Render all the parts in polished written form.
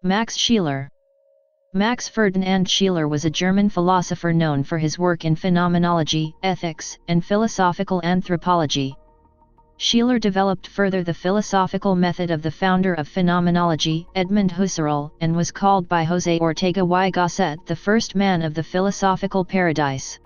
Max Scheler. Max Ferdinand Scheler was a German philosopher known for his work in phenomenology, ethics, and philosophical anthropology. Scheler developed further the philosophical method of the founder of phenomenology, Edmund Husserl, and was called by José Ortega y Gasset the first man of the philosophical paradise.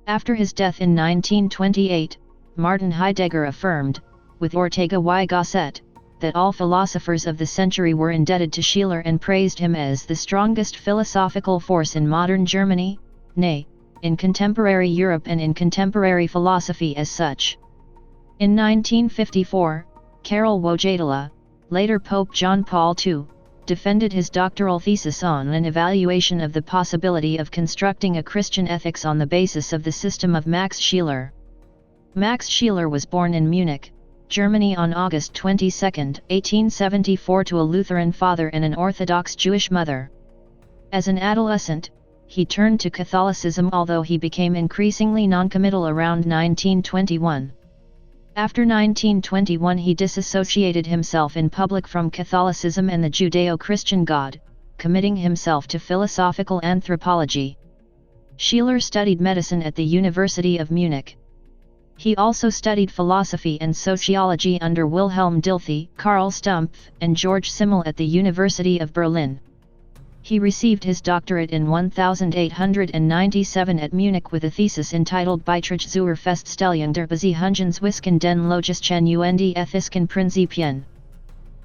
After his death in 1928, Martin Heidegger affirmed, with Ortega y Gasset, that all philosophers of the century were indebted to Scheler and praised him as the strongest philosophical force in modern Germany, nay, in contemporary Europe and in contemporary philosophy as such. In 1954, Karol Wojtyła, later Pope John Paul II, defended his doctoral thesis on an evaluation of the possibility of constructing a Christian ethics on the basis of the system of Max Scheler. Max Scheler was born in Munich, Germany on August 22, 1874 to a Lutheran father and an Orthodox Jewish mother. As an adolescent, he turned to Catholicism although he became increasingly noncommittal around 1921. After 1921 he disassociated himself in public from Catholicism and the Judeo-Christian God, committing himself to philosophical anthropology. Scheler studied medicine at the University of Munich. He also studied philosophy and sociology under Wilhelm Dilthey, Karl Stumpf, and George Simmel at the University of Berlin. He received his doctorate in 1897 at Munich with a thesis entitled Beiträge zur Feststellung der Beziehungswisken den logischen und ethischen Prinzipien.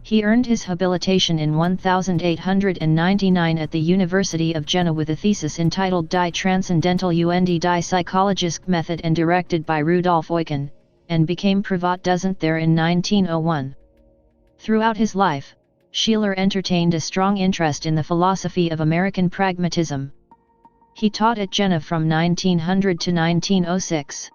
He earned his habilitation in 1899 at the University of Jena with a thesis entitled Die Transcendental und die Psychologische Method and directed by Rudolf Eucken, and became Privatdozent there in 1901. Throughout his life, Scheler entertained a strong interest in the philosophy of American pragmatism. He taught at Jena from 1900 to 1906.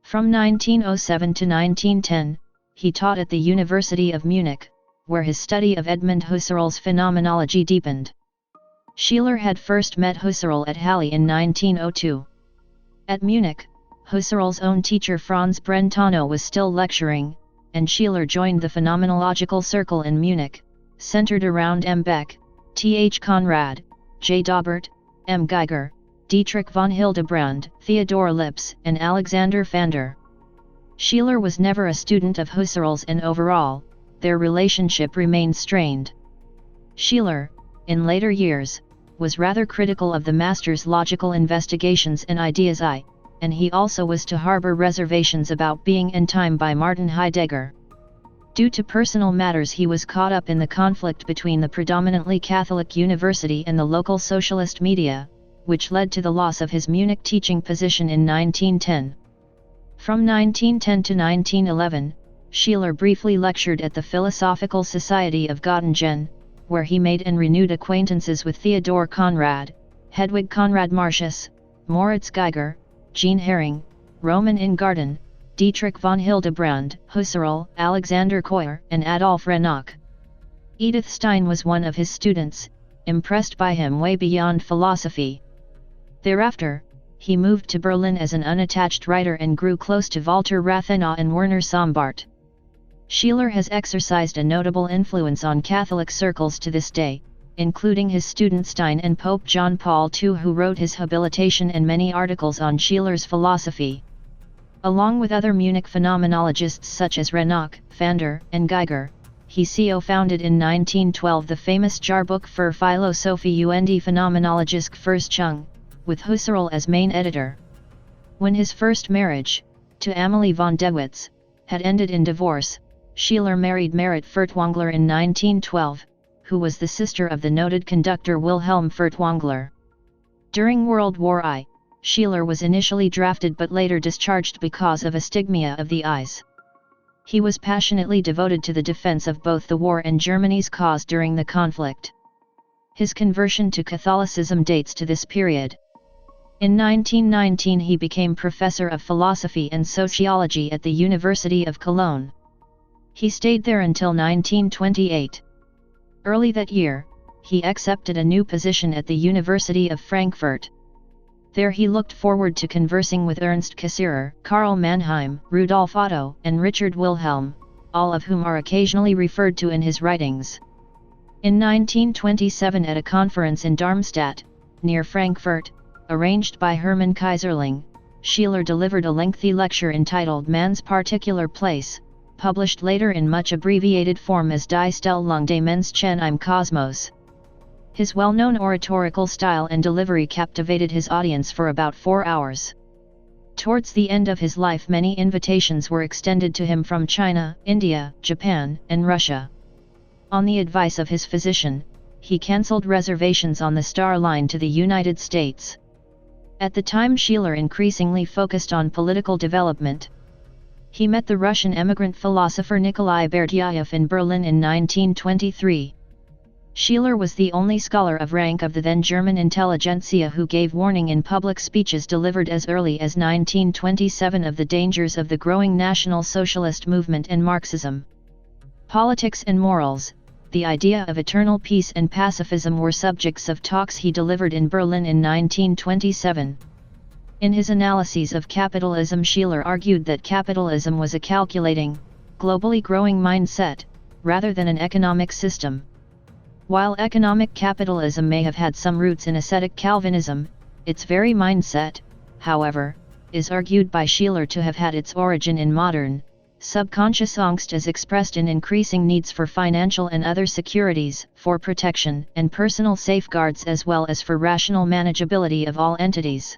From 1907 to 1910, he taught at the University of Munich, where his study of Edmund Husserl's phenomenology deepened. Scheler had first met Husserl at Halle in 1902. At Munich, Husserl's own teacher Franz Brentano was still lecturing, and Scheler joined the Phenomenological Circle in Munich, centered around M. Beck, T. H. Conrad, J. Daubert, M. Geiger, Dietrich von Hildebrand, Theodor Lipps, and Alexander Pfander. Scheler was never a student of Husserl's and overall, their relationship remained strained. Scheler, in later years, was rather critical of the master's logical investigations and ideas and he also was to harbor reservations about being in time by Martin Heidegger. Due to personal matters he was caught up in the conflict between the predominantly Catholic university and the local socialist media, which led to the loss of his Munich teaching position in 1910. From 1910 to 1911, Scheler briefly lectured at the Philosophical Society of Göttingen, where he made and renewed acquaintances with Theodor Conrad, Hedwig Conrad Martius, Moritz Geiger, Jean Hering, Roman Ingarden, Dietrich von Hildebrand, Husserl, Alexander Koyer, and Adolf Renock. Edith Stein was one of his students, impressed by him way beyond philosophy. Thereafter, he moved to Berlin as an unattached writer and grew close to Walter Rathenau and Werner Sombart. Scheler has exercised a notable influence on Catholic circles to this day, including his student Stein and Pope John Paul II, who wrote his habilitation and many articles on Scheler's philosophy. Along with other Munich phenomenologists such as Renock, Pfander, and Geiger, he co-founded in 1912 the famous Jahrbuch für Philosophie und Phenomenologische Forschung, with Husserl as main editor. When his first marriage, to Amalie von Dewitz, had ended in divorce, Scheler married Marit Furtwängler in 1912, who was the sister of the noted conductor Wilhelm Furtwängler. During World War I, Scheler was initially drafted but later discharged because of astigmia of the eyes. He was passionately devoted to the defense of both the war and Germany's cause during the conflict. His conversion to Catholicism dates to this period. In 1919 he became professor of philosophy and sociology at the University of Cologne. He stayed there until 1928. Early that year, he accepted a new position at the University of Frankfurt. There he looked forward to conversing with Ernst Cassirer, Karl Mannheim, Rudolf Otto, and Richard Wilhelm, all of whom are occasionally referred to in his writings. In 1927 at a conference in Darmstadt, near Frankfurt, arranged by Hermann Kaiserling, Scheler delivered a lengthy lecture entitled Man's Particular Place, published later in much abbreviated form as Die Stellung des Menschen im Kosmos. His well-known oratorical style and delivery captivated his audience for about 4 hours. Towards the end of his life, many invitations were extended to him from China, India, Japan, and Russia. On the advice of his physician, he cancelled reservations on the Star Line to the United States. At the time, Scheler increasingly focused on political development. He met the Russian emigrant philosopher Nikolai Berdyaev in Berlin in 1923. Scheler was the only scholar of rank of the then German intelligentsia who gave warning in public speeches delivered as early as 1927 of the dangers of the growing National Socialist movement and Marxism. Politics and morals, the idea of eternal peace and pacifism were subjects of talks he delivered in Berlin in 1927. In his analyses of capitalism, Scheler argued that capitalism was a calculating, globally growing mindset, rather than an economic system. While economic capitalism may have had some roots in ascetic Calvinism, its very mindset, however, is argued by Scheler to have had its origin in modern, subconscious angst as expressed in increasing needs for financial and other securities, for protection and personal safeguards as well as for rational manageability of all entities.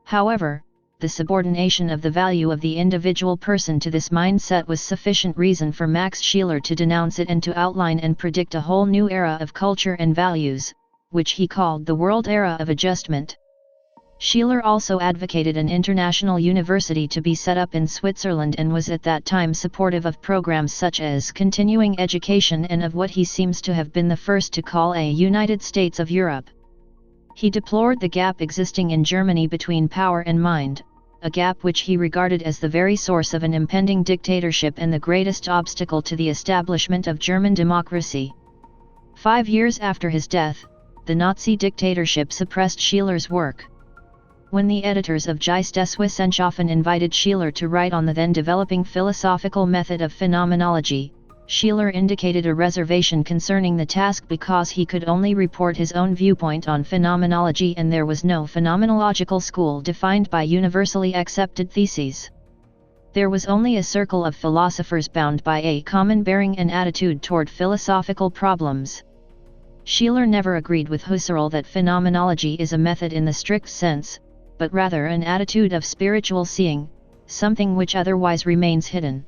However, the subordination of the value of the individual person to this mindset was sufficient reason for Max Scheler to denounce it and to outline and predict a whole new era of culture and values, which he called the World Era of Adjustment. Scheler also advocated an international university to be set up in Switzerland and was at that time supportive of programs such as continuing education and of what he seems to have been the first to call a United States of Europe. He deplored the gap existing in Germany between power and mind, a gap which he regarded as the very source of an impending dictatorship and the greatest obstacle to the establishment of German democracy. 5 years after his death, the Nazi dictatorship suppressed Scheler's work. When the editors of Geisteswissenschaften invited Scheler to write on the then developing philosophical method of phenomenology, Scheler indicated a reservation concerning the task because he could only report his own viewpoint on phenomenology and there was no phenomenological school defined by universally accepted theses. There was only a circle of philosophers bound by a common bearing and attitude toward philosophical problems. Scheler never agreed with Husserl that phenomenology is a method in the strict sense, but rather an attitude of spiritual seeing, something which otherwise remains hidden.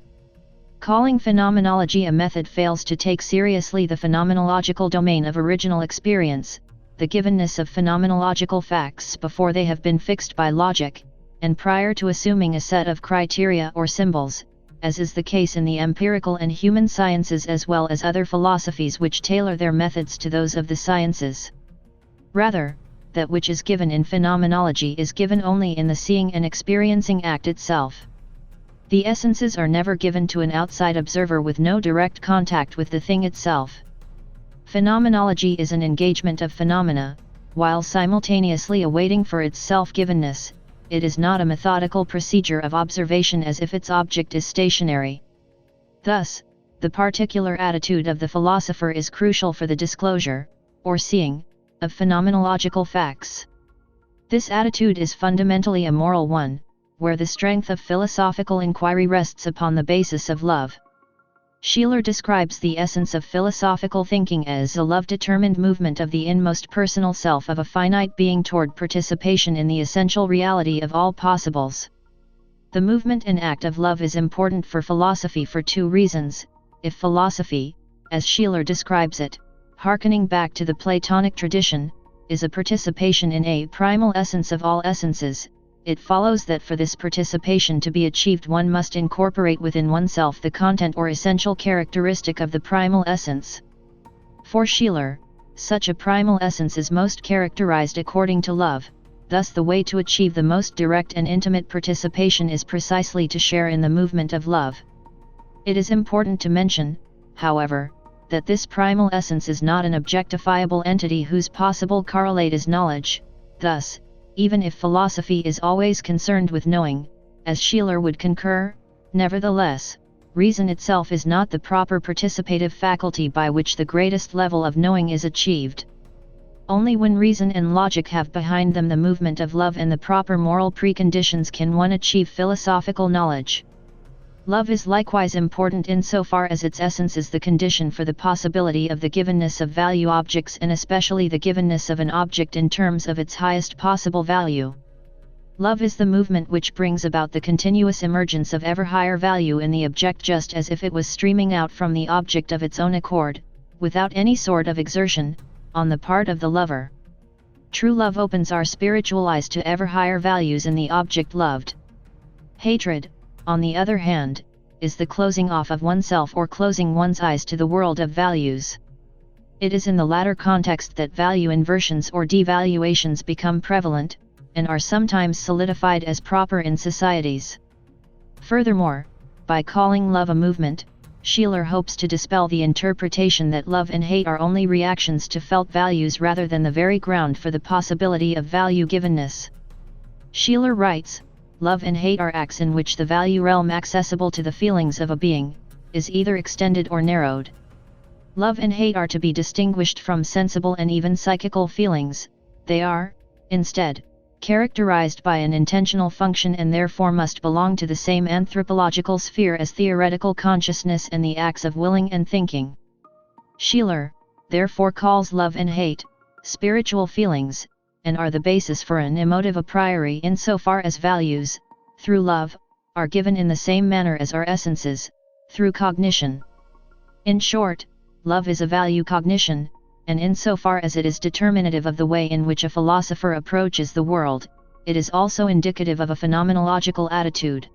Calling phenomenology a method fails to take seriously the phenomenological domain of original experience, the givenness of phenomenological facts before they have been fixed by logic, and prior to assuming a set of criteria or symbols, as is the case in the empirical and human sciences as well as other philosophies which tailor their methods to those of the sciences. Rather, that which is given in phenomenology is given only in the seeing and experiencing act itself. The essences are never given to an outside observer with no direct contact with the thing itself. Phenomenology is an engagement of phenomena, while simultaneously awaiting for its self-givenness. It is not a methodical procedure of observation as if its object is stationary. Thus, the particular attitude of the philosopher is crucial for the disclosure, or seeing, of phenomenological facts. This attitude is fundamentally a moral one, where the strength of philosophical inquiry rests upon the basis of love. Scheler describes the essence of philosophical thinking as a love-determined movement of the inmost personal self of a finite being toward participation in the essential reality of all possibles. The movement and act of love is important for philosophy for two reasons. If philosophy, as Scheler describes it, hearkening back to the Platonic tradition, is a participation in a primal essence of all essences, it follows that for this participation to be achieved one must incorporate within oneself the content or essential characteristic of the primal essence. For Scheler, such a primal essence is most characterized according to love, thus the way to achieve the most direct and intimate participation is precisely to share in the movement of love. It is important to mention, however, that this primal essence is not an objectifiable entity whose possible correlate is knowledge. Thus, even if philosophy is always concerned with knowing, as Scheler would concur, nevertheless, reason itself is not the proper participative faculty by which the greatest level of knowing is achieved. Only when reason and logic have behind them the movement of love and the proper moral preconditions can one achieve philosophical knowledge. Love is likewise important insofar as its essence is the condition for the possibility of the givenness of value objects, and especially the givenness of an object in terms of its highest possible value. Love is the movement which brings about the continuous emergence of ever higher value in the object, just as if it was streaming out from the object of its own accord, without any sort of exertion on the part of the lover. True love opens our spiritual eyes to ever higher values in the object loved. Hatred, on the other hand, is the closing off of oneself or closing one's eyes to the world of values. It is in the latter context that value inversions or devaluations become prevalent, and are sometimes solidified as proper in societies. Furthermore, by calling love a movement, Scheler hopes to dispel the interpretation that love and hate are only reactions to felt values rather than the very ground for the possibility of value givenness. Scheler writes, "Love and hate are acts in which the value realm accessible to the feelings of a being is either extended or narrowed. Love and hate are to be distinguished from sensible and even psychical feelings. They are, instead, characterized by an intentional function and therefore must belong to the same anthropological sphere as theoretical consciousness and the acts of willing and thinking." Scheler, therefore, calls love and hate spiritual feelings, and are the basis for an emotive a priori insofar as values, through love, are given in the same manner as our essences, through cognition. In short, love is a value cognition, and insofar as it is determinative of the way in which a philosopher approaches the world, it is also indicative of a phenomenological attitude.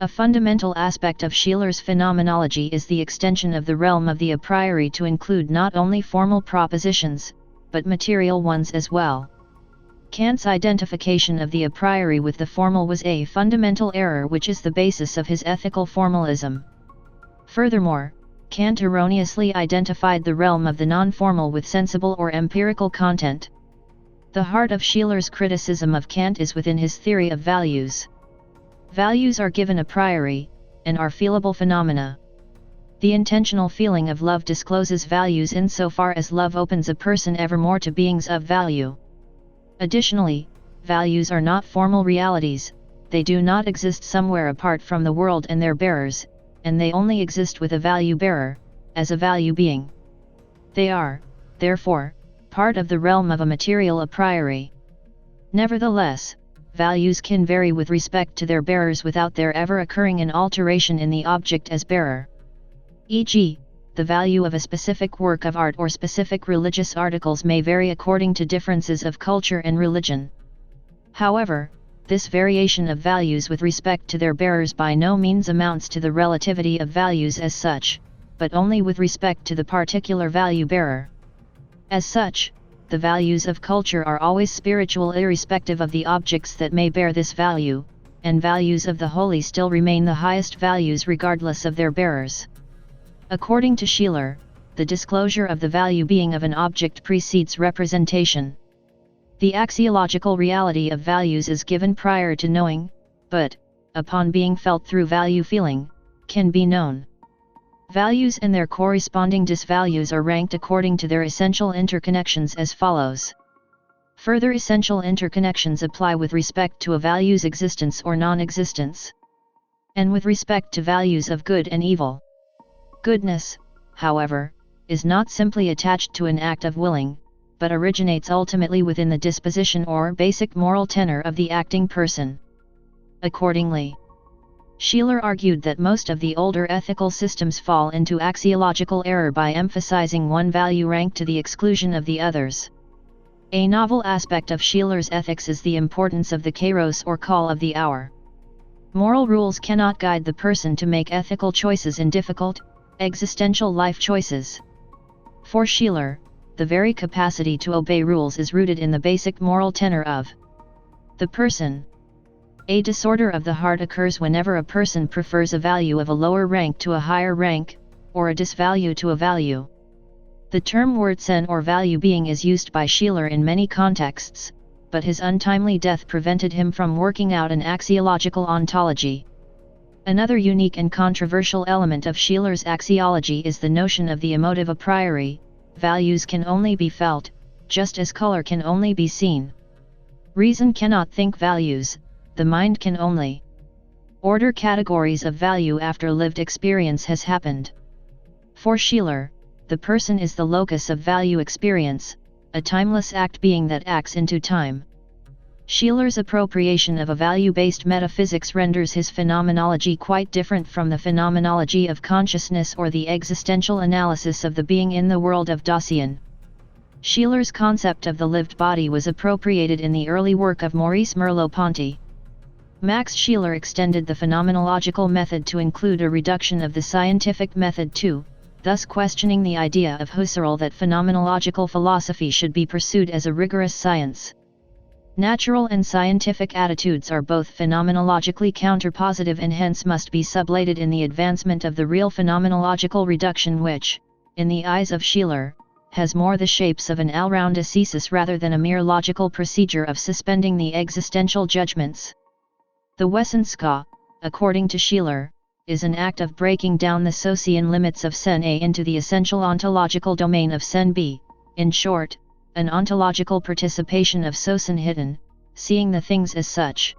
A fundamental aspect of Scheler's phenomenology is the extension of the realm of the a priori to include not only formal propositions, but material ones as well. Kant's identification of the a priori with the formal was a fundamental error which is the basis of his ethical formalism. Furthermore, Kant erroneously identified the realm of the non-formal with sensible or empirical content. The heart of Scheler's criticism of Kant is within his theory of values. Values are given a priori, and are feelable phenomena. The intentional feeling of love discloses values insofar as love opens a person evermore to beings of value. Additionally, values are not formal realities, they do not exist somewhere apart from the world and their bearers, and they only exist with a value bearer, as a value being. They are, therefore, part of the realm of a material a priori. Nevertheless, values can vary with respect to their bearers without there ever occurring an alteration in the object as bearer. E.g., the value of a specific work of art or specific religious articles may vary according to differences of culture and religion. However, this variation of values with respect to their bearers by no means amounts to the relativity of values as such, but only with respect to the particular value bearer. As such, the values of culture are always spiritual irrespective of the objects that may bear this value, and values of the holy still remain the highest values regardless of their bearers. According to Scheler, the disclosure of the value being of an object precedes representation. The axiological reality of values is given prior to knowing, but, upon being felt through value feeling, can be known. Values and their corresponding disvalues are ranked according to their essential interconnections as follows. Further essential interconnections apply with respect to a value's existence or non-existence, and with respect to values of good and evil. Goodness, however, is not simply attached to an act of willing, but originates ultimately within the disposition or basic moral tenor of the acting person. Accordingly, Scheler argued that most of the older ethical systems fall into axiological error by emphasizing one value rank to the exclusion of the others. A novel aspect of Scheler's ethics is the importance of the kairos or call of the hour. Moral rules cannot guide the person to make ethical choices in difficult, existential life choices. For Scheler, the very capacity to obey rules is rooted in the basic moral tenor of the person. A disorder of the heart occurs whenever a person prefers a value of a lower rank to a higher rank, or a disvalue to a value. The term Wertsen or value being is used by Scheler in many contexts, but his untimely death prevented him from working out an axiological ontology. Another unique and controversial element of Scheler's axiology is the notion of the emotive a priori. Values can only be felt, just as color can only be seen. Reason cannot think values, the mind can only order categories of value after lived experience has happened. For Scheler, the person is the locus of value experience, a timeless act being that acts into time. Scheler's appropriation of a value-based metaphysics renders his phenomenology quite different from the phenomenology of consciousness or the existential analysis of the being in the world of Dasein. Scheler's concept of the lived body was appropriated in the early work of Maurice Merleau-Ponty. Max Scheler extended the phenomenological method to include a reduction of the scientific method too, thus questioning the idea of Husserl that phenomenological philosophy should be pursued as a rigorous science. Natural and scientific attitudes are both phenomenologically counterpositive and hence must be sublated in the advancement of the real phenomenological reduction which, in the eyes of Scheler, has more the shapes of an all-round ascesis rather than a mere logical procedure of suspending the existential judgments. The Wesenskau, according to Scheler, is an act of breaking down the Socian limits of sen A into the essential ontological domain of sen B, in short, an ontological participation of Sosen hidden, seeing the things as such.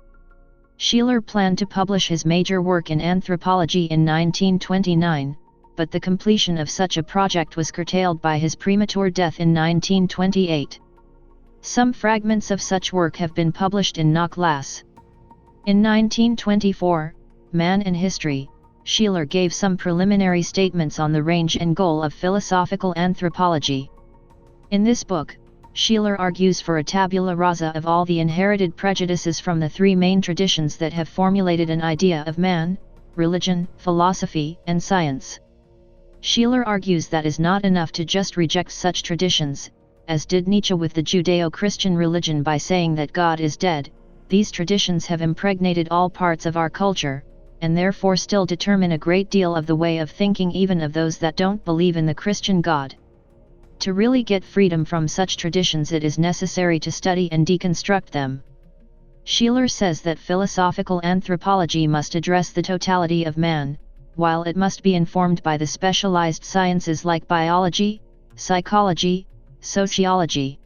Scheler planned to publish his major work in Anthropology in 1929, but the completion of such a project was curtailed by his premature death in 1928. Some fragments of such work have been published in Nachlass. In 1924, Man and History, Scheler gave some preliminary statements on the range and goal of philosophical anthropology. In this book, Scheler argues for a tabula rasa of all the inherited prejudices from the three main traditions that have formulated an idea of man: religion, philosophy, and science. Scheler argues that is not enough to just reject such traditions, as did Nietzsche with the Judeo-Christian religion by saying that God is dead. These traditions have impregnated all parts of our culture, and therefore still determine a great deal of the way of thinking even of those that don't believe in the Christian God. To really get freedom from such traditions it is necessary to study and deconstruct them. Scheler says that philosophical anthropology must address the totality of man, while it must be informed by the specialized sciences like biology, psychology, sociology.